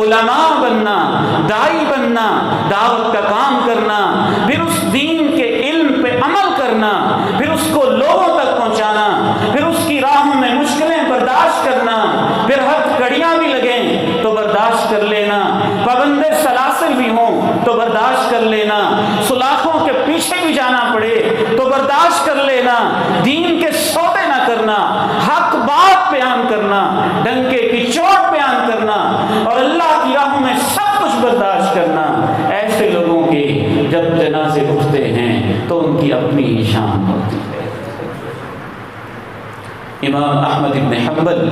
علماء بننا، دائی بننا، دعوت کا کام کرنا، پھر اس دین کے علم پہ عمل کرنا، پھر اس کو لوگوں تک پہنچانا، پھر اس کی راہوں میں مشکلیں برداشت کرنا، پھر ہر کڑیاں بھی لگیں تو برداشت کر لینا، پابند سلاسل بھی ہوں تو برداشت کر لینا، سلاخوں کے پیچھے بھی جانا پڑے تو برداشت کر لینا، دین کے سودے نہ کرنا، حق بات بیان کرنا، ڈنکے کی چوٹ بیان کرنا، اور اللہ کی راہوں میں سب کچھ برداشت کرنا۔ ایسے لوگوں کے جب جنازے اٹھتے ہیں تو ان کی اپنی ہی شان ہوتی ہے۔ امام احمد بن حنبل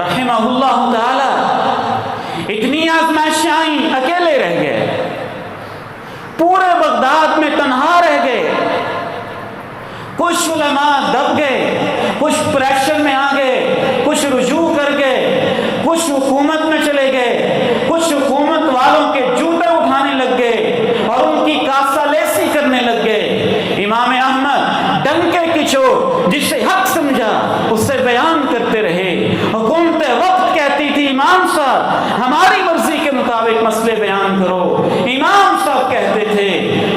رحمہ اللہ تعالی اتنی آزمائشیں آئیں، اکیلے رہ گئے، پورے بغداد میں تنہا رہ گئے، کچھ علماء دب گئے، کچھ پریشر میں آ گئے، کچھ رجوع کر گئے، کچھ حکومت میں چلے گئے، کچھ حکومت والوں کے جوتے اٹھانے لگ گئے اور ان کی کاسہ لیسی کرنے لگ گئے۔ امام احمد ڈنکے کی چوٹ جسے حق سمجھا اسے بیان کرتے رہے۔ حکومت وقت کہتی تھی امام صاحب ہماری مرضی کے مطابق مسئلے بیان کرو، امام صاحب کہتے تھے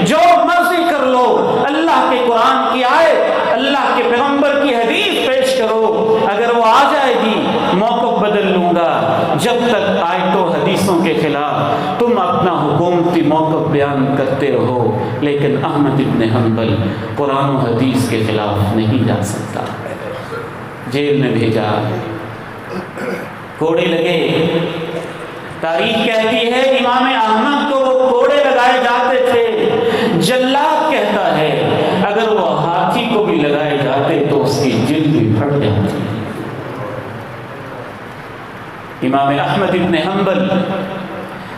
جو مرضی کر لو، اللہ کے قرآن کی آیت، اللہ کے پیغمبر کی حدیث پیش کرو، اگر وہ آ جائے گی موقف بدل لوں گا، جب تک آیتوں حدیثوں کے خلاف تم اپنا حکومتی موقف بیان کرتے رہو۔ لیکن احمد بن حنبل قرآن و حدیث کے خلاف نہیں جا سکتا، جیل میں بھیجا، کوڑے لگے۔ تاریخ کہتی ہے امام احمد کو وہ کوڑے لگائے جاتے تھے، جلاد کہتا ہے اگر وہ ہاتھی کو بھی لگائے جاتے تو اس کی جلد بھی پھٹ جاتی۔ امام احمد بن حنبل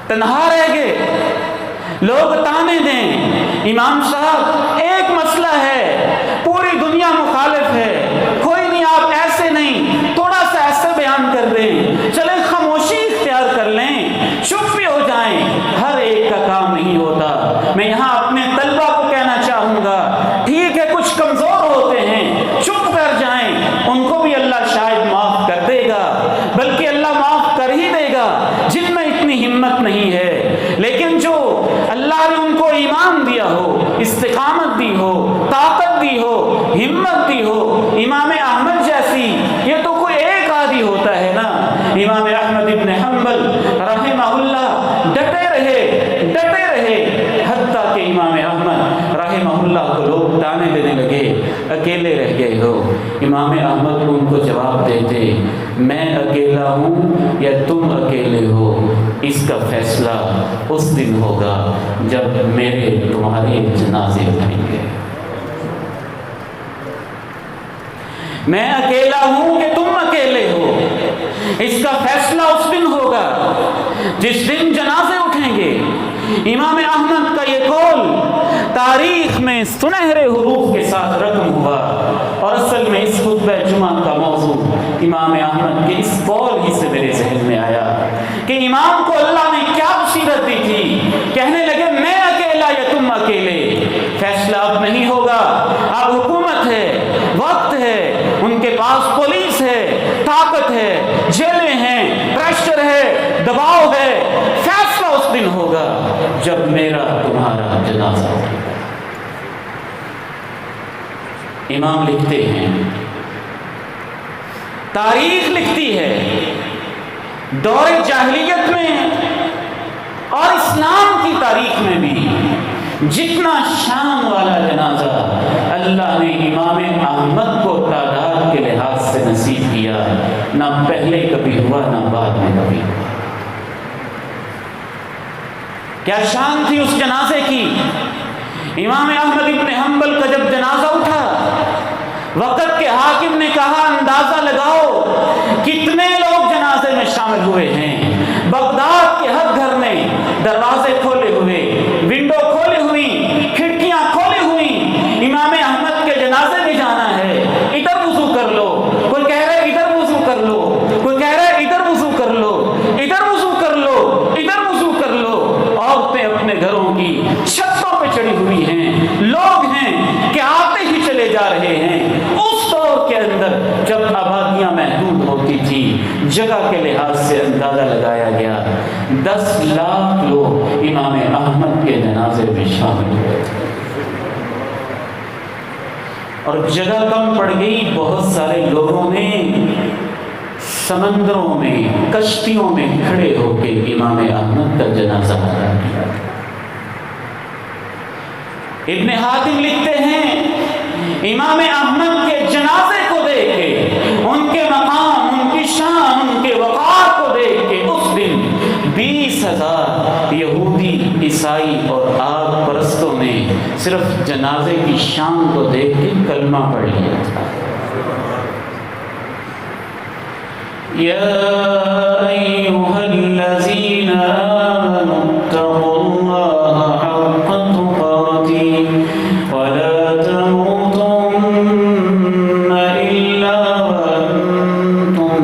تنہا رہ گئے، لوگ تانے دیں امام صاحب ایک مسئلہ ہے، پوری دنیا مخالف ہے، کوئی نہیں آپ ایسے نہیں، تھوڑا سا ایسے بیان کر دیں، چلیں خاموشی اختیار کر لیں، چپ بھی ہو جائیں، ہر ایک کا کام نہیں ہوتا۔ میں یہاں اپنے طلبہ کو کہنا چاہوں گا ٹھیک ہے کچھ کمزور ہوتے ہیں، چپ کر جائیں، ان کو بھی اللہ شاید معاف کر دے گا، بلکہ اللہ معاف کر ہی دے گا جن میں اتنی ہمت نہیں ہے۔ لیکن جو اللہ نے ان کو ایمان دیا ہو، استقامت دی ہو، طاقت دی ہو، ہمت دی ہو، امام احمد جیسی، یہ تو کوئی ایک آدھی ہوتا ہے نا۔ امام احمد بن حنبل رحمہ اللہ ڈٹے رہے حتیٰ کہ امام احمد رحمہ اللہ کو لوگ تانے دینے لگے اکیلے رہ گئے ہو۔ امام احمد ان کو جواب دیتے میں اکیلا ہوں یا تم اکیلے ہو، اس کا فیصلہ اس دن ہوگا جب میرے تمہارے جنازے اٹھیں گے۔ میں اکیلا ہوں کہ تم اکیلے ہو، اس کا فیصلہ اس دن ہوگا جس دن جنازے اٹھیں گے۔ امام احمد کا یہ قول تاریخ میں سنہرے حروف کے ساتھ رقم ہوا، اور اصل میں اس خطبہ جمعہ کا موضوع امام احمد کے اس قول ہی سے میرے ذہن میں آیا کہ امام کو اللہ نے کیا بصیرت دی تھی، کہنے لگے میں اکیلا یا تم اکیلے، فیصلہ اب نہیں ہوگا، اب حکومت ہے، وقت ہے، ان کے پاس پولیس ہے، طاقت ہے، جیلیں ہیں، پریشر ہے، دباؤ ہے، فیصلہ اس دن ہوگا جب میرا تمہارا جنازہ ہوگا۔ امام لکھتے ہیں، تاریخ لکھتی ہے، دور جاہلیت میں اور اسلام کی تاریخ میں بھی جتنا شان والا جنازہ اللہ نے امام احمد کو تعداد کے لحاظ سے نصیب کیا، نہ پہلے کبھی ہوا نہ بعد میں کبھی۔ کیا شان تھی اس جنازے کی؟ امام احمد بن حنبل کا جب جنازہ اٹھا، وقت کے حاکم نے کہا اندازہ لگاؤ کتنے لوگ جنازے میں شامل ہوئے ہیں۔ بغداد کے ہر گھر میں دروازے کھولے ہوئے، ونڈو کھولی ہوئی، کھڑکیاں کھولی ہوئی، امام احمد کے جنازے میں جانا ہے، ادھر وضو کر لو، کوئی کہہ رہا ہے ادھر وضو کر لو، کوئی کہہ رہا ہے ادھر وضو کر لو، ادھر وضو کر لو، ادھر وضو کر لو۔ عورتیں اپنے گھروں کی چھتوں پہ چڑھی ہوئی ہیں، لوگ ہیں کہ آتے ہی چلے جا رہے ہیں۔ اس دور کے اندر جب آبادیاں محدود ہوتی تھی، جگہ کے لحاظ سے اندازہ لگایا گیا 10 لاکھ لوگ امام احمد کے جنازے میں شامل ہوئے اور جگہ کم پڑ گئی، بہت سارے لوگوں نے سمندروں میں کشتیوں میں کھڑے ہو کے امام احمد کا جنازہ ادا کیا۔ ابن حاتم لکھتے ہیں امام احمد کے جنازے کو دیکھ کے، ان کے مقام، ان کی شان، ان کے وقار کو دیکھ کے اس دن 20,000 یہودی، عیسائی اور آگ پرستوں نے صرف جنازے کی شان کو دیکھ کے کلمہ پڑھ لیا تھا۔ یا ایھا الذین آمنوا اتقوا اللہ حق تقاتہ ولا تموتن الا وانتم